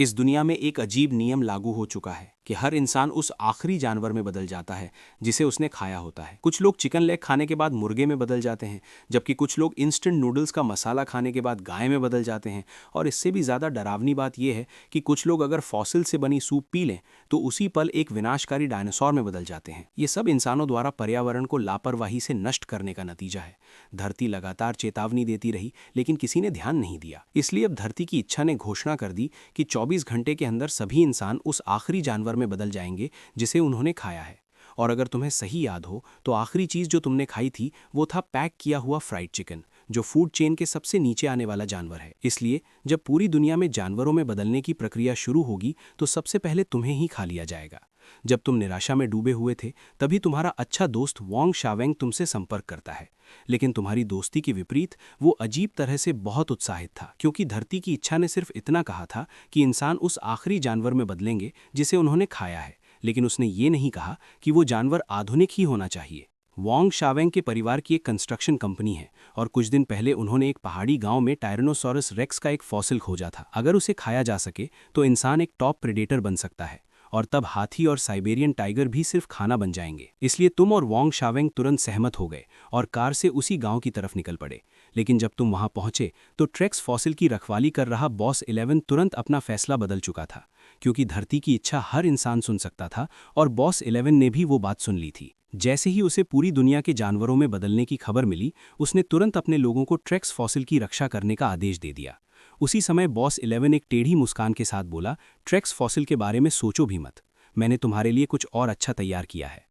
इस दुनिया में एक अजीब नियम लागू हो चुका है कि हर इंसान उस आखिरी जानवर में बदल जाता है जिसे उसने खाया होता है। कुछ लोग चिकन लेग खाने के बाद मुर्गे में बदल जाते हैं, जबकि कुछ लोग इंस्टेंट नूडल्स का मसाला खाने के बाद गाय में बदल जाते हैं। और इससे भी ज़्यादा डरावनी बात यह है कि कुछ लोग अगर फॉसिल से बनी सूप पी लें तो उसी पल एक विनाशकारी डायनासोर में बदल जाते हैं। ये सब इंसानों द्वारा पर्यावरण को लापरवाही से नष्ट करने का नतीजा है। धरती लगातार चेतावनी देती रही, लेकिन किसी ने ध्यान नहीं दिया। इसलिए अब धरती की इच्छा ने घोषणा कर दी कि 24 घंटे के अंदर सभी इंसान उस आखिरी जानवर में बदल जाएंगे जिसे उन्होंने खाया है। और अगर तुम्हें सही याद हो तो आखिरी चीज जो तुमने खाई थी वो था पैक किया हुआ फ्राइड चिकन, जो फूड चेन के सबसे नीचे आने वाला जानवर है। इसलिए जब पूरी दुनिया में जानवरों में बदलने की प्रक्रिया शुरू होगी तो सबसे पहले तुम्हें ही खा लिया जाएगा। जब तुम निराशा में डूबे हुए थे तभी तुम्हारा अच्छा दोस्त वांग शावेंग तुमसे संपर्क करता है। लेकिन तुम्हारी दोस्ती के विपरीत वो अजीब तरह से बहुत उत्साहित था, क्योंकि धरती की इच्छा ने सिर्फ इतना कहा था कि इंसान उस आखिरी जानवर में बदलेंगे जिसे उन्होंने खाया है, लेकिन उसने ये नहीं कहा कि वो जानवर आधुनिक ही होना चाहिए। वांग शावेंग के परिवार की एक कंस्ट्रक्शन कंपनी है और कुछ दिन पहले उन्होंने एक पहाड़ी गांव में टायरेनोसॉरस रेक्स का एक फॉसिल खोजा था। अगर उसे खाया जा सके तो इंसान एक टॉप प्रेडेटर बन सकता है, और तब हाथी और साइबेरियन टाइगर भी सिर्फ खाना बन जाएंगे। इसलिए तुम और वांग शावेंग तुरंत सहमत हो गए और कार से उसी गांव की तरफ निकल पड़े। लेकिन जब तुम वहां पहुंचे तो ट्रेक्स फॉसिल की रखवाली कर रहा बॉस 11 तुरंत अपना फैसला बदल चुका था, क्योंकि धरती की इच्छा हर इंसान सुन सकता था और बॉस 11 ने भी वो बात सुन ली थी। जैसे ही उसे पूरी दुनिया के जानवरों में बदलने की खबर मिली, उसने तुरंत अपने लोगों को ट्रेक्स फॉसिल की रक्षा करने का आदेश दे दिया। उसी समय बॉस 11 एक टेढ़ी मुस्कान के साथ बोला, ट्रेक्स फॉसिल के बारे में सोचो भी मत, मैंने तुम्हारे लिए कुछ और अच्छा तैयार किया है।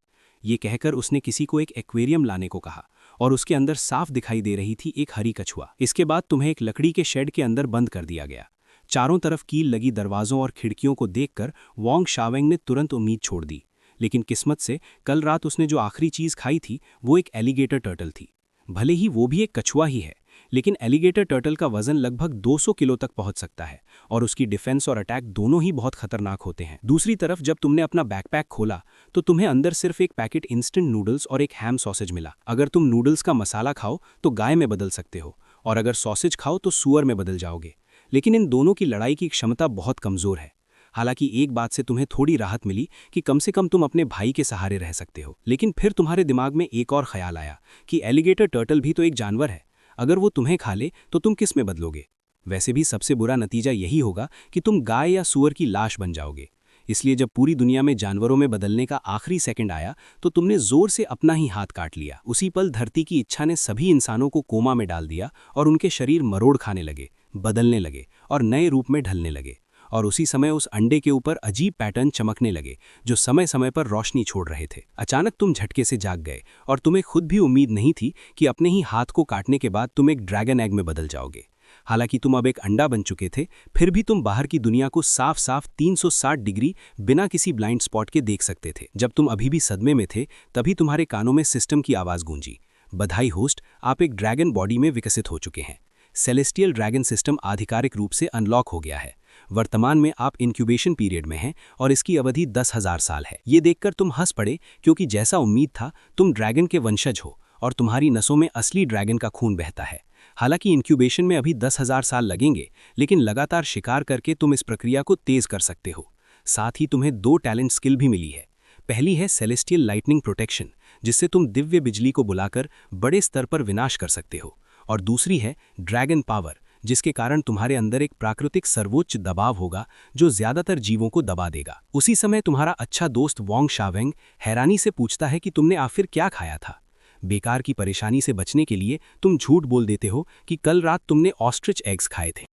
ये कहकर उसने किसी को एक एक्वेरियम लाने को कहा और उसके अंदर साफ दिखाई दे रही थी एक हरी कछुआ। इसके बाद तुम्हें एक लकड़ी के शेड के अंदर बंद कर दिया गया। चारों तरफ कील लगी दरवाजों और खिड़कियों को देखकर वांग शावेंग ने तुरंत उम्मीद छोड़ दी। लेकिन किस्मत से कल रात उसने जो आखिरी चीज खाई थी वो एक एलिगेटर टर्टल थी। भले ही वो भी एक कछुआ ही है, लेकिन एलिगेटर टर्टल का वजन लगभग 200 किलो तक पहुंच सकता है और उसकी डिफेंस और अटैक दोनों ही बहुत खतरनाक होते हैं। दूसरी तरफ जब तुमने अपना बैकपैक खोला तो तुम्हें अंदर सिर्फ एक पैकेट इंस्टेंट नूडल्स और एक हैम सॉसेज मिला। अगर तुम नूडल्स का मसाला खाओ तो गाय में बदल सकते हो, और अगर सॉसेज खाओ तो सूअर में बदल जाओगे। लेकिन इन दोनों की लड़ाई की क्षमता बहुत कमजोर है। हालांकि एक बात से तुम्हें थोड़ी राहत मिली कि कम से कम तुम अपने भाई के सहारे रह सकते हो। लेकिन फिर तुम्हारे दिमाग में एक और ख्याल आया कि एलिगेटर टर्टल भी तो एक जानवर है। अगर वो तुम्हें खा ले तो तुम किस में बदलोगे? वैसे भी सबसे बुरा नतीजा यही होगा कि तुम गाय या सूअर की लाश बन जाओगे। इसलिए जब पूरी दुनिया में जानवरों में बदलने का आखिरी सेकंड आया तो तुमने जोर से अपना ही हाथ काट लिया। उसी पल धरती की इच्छा ने सभी इंसानों को कोमा में डाल दिया और उनके शरीर मरोड़ खाने लगे, बदलने लगे और नए रूप में ढलने लगे। और उसी समय उस अंडे के ऊपर अजीब पैटर्न चमकने लगे जो समय समय पर रोशनी छोड़ रहे थे। अचानक तुम झटके से जाग गए और तुम्हें खुद भी उम्मीद नहीं थी कि अपने ही हाथ को काटने के बाद तुम एक ड्रैगन एग में बदल जाओगे। हालांकि तुम अब एक अंडा बन चुके थे, फिर भी तुम बाहर की दुनिया को साफ साफ 360 डिग्री बिना किसी ब्लाइंड स्पॉट के देख सकते थे। जब तुम अभी भी सदमे में थे तभी तुम्हारे कानों में सिस्टम की आवाज गूंजी, बधाई होस्ट, आप एक ड्रैगन बॉडी में विकसित हो चुके हैं। सेलेस्टियल ड्रैगन सिस्टम आधिकारिक रूप से अनलॉक हो गया है। वर्तमान में आप इंक्यूबेशन पीरियड में हैं और इसकी अवधि 10,000 साल है। ये देखकर तुम हंस पड़े, क्योंकि जैसा उम्मीद था तुम ड्रैगन के वंशज हो और तुम्हारी नसों में असली ड्रैगन का खून बहता है। हालांकि इंक्यूबेशन में अभी 10,000 साल लगेंगे, लेकिन लगातार शिकार करके तुम इस प्रक्रिया को तेज कर सकते हो। साथ ही तुम्हें 2 टैलेंट स्किल भी मिली है। पहली है सेलेस्टियल लाइटनिंग प्रोटेक्शन, जिससे तुम दिव्य बिजली को बुलाकर बड़े स्तर पर विनाश कर सकते हो, और दूसरी है ड्रैगन पावर, जिसके कारण तुम्हारे अंदर एक प्राकृतिक सर्वोच्च दबाव होगा जो ज्यादातर जीवों को दबा देगा। उसी समय तुम्हारा अच्छा दोस्त वांग शावेंग हैरानी से पूछता है कि तुमने आखिर क्या खाया था। बेकार की परेशानी से बचने के लिए तुम झूठ बोल देते हो कि कल रात तुमने ऑस्ट्रिच एग्स खाए थे।